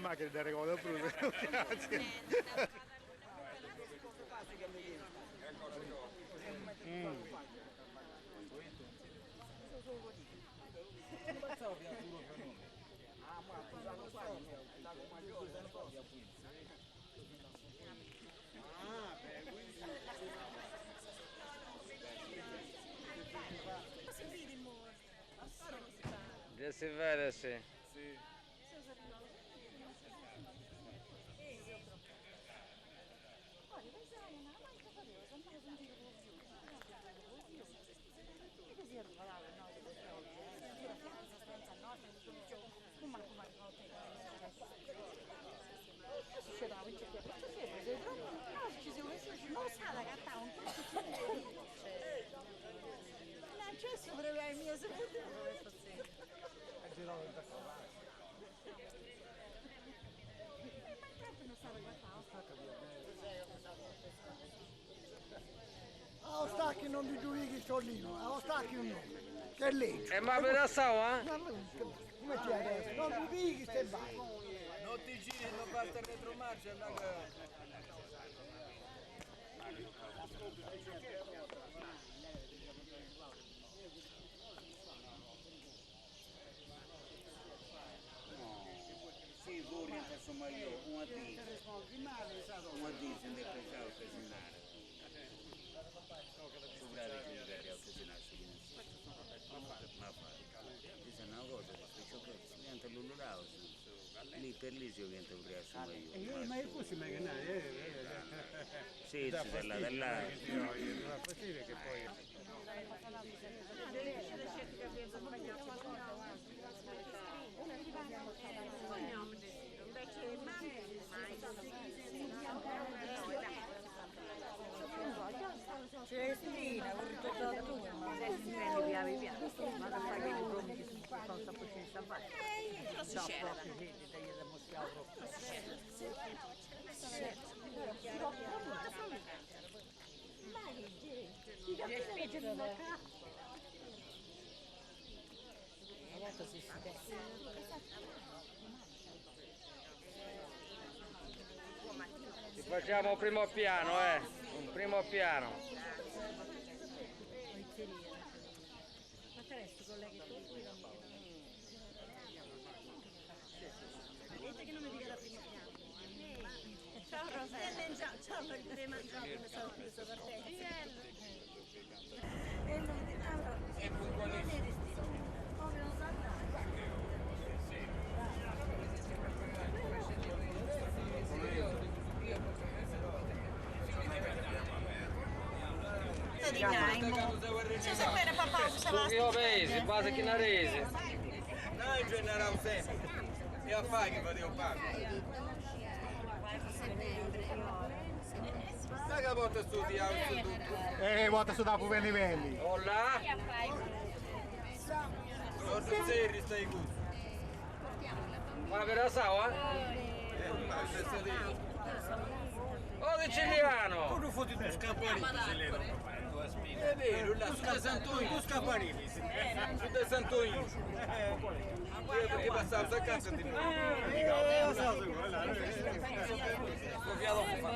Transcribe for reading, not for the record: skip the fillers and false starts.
macchina da regalo pure. Grazie. Si vede il muro. Già si vede, sì. Sì. L'accesso potrebbe essere mio secondo. A stacchi non ti giudichi Sollino, a stacchi no, che è legge. Ma per la stava? Come ti adesso? Non ti pighi se vai. Non ti giri, non basta il retromarcia, Sì, voi insomma io, un addito se ne pensavo a cucinare. Su grave che magari a cucinare su ma questa è una cosa, perciò che diventa l'ululao, lì per lì si diventa un reasso io. Ma è così, ma che no, Sì, dalla che poi... C'è Strina, ho ritornato tu, ma vieni via, ma da fare che pronti su cosa possiamo fare. Dopo che vedi, dai da mostrare. Una volta si Ci facciamo un primo piano, un primo piano. Ma te resto colleghi tu? Vedete che non mi dica da primo piano. Ciao Rosa. Ciao, devi mangiare come sono preso per te. E non ti allora, di Naimo. Se sapere papà usa Io vesi, base chinaresi. No, in generale sempre. E a fare che facevo parte. Sai che volta studiavo tutto? Volta su dopo Vennivelli. Olla. Non tu sei stai gusto. Ma per la stava? Oh, siciliano! Tu fotti tu scapparini. È vero, là, su De Santoini. Tu scapparini. Su De Santoini. Perché passavo a casa di me. Lo so, quella. Scopiato fa.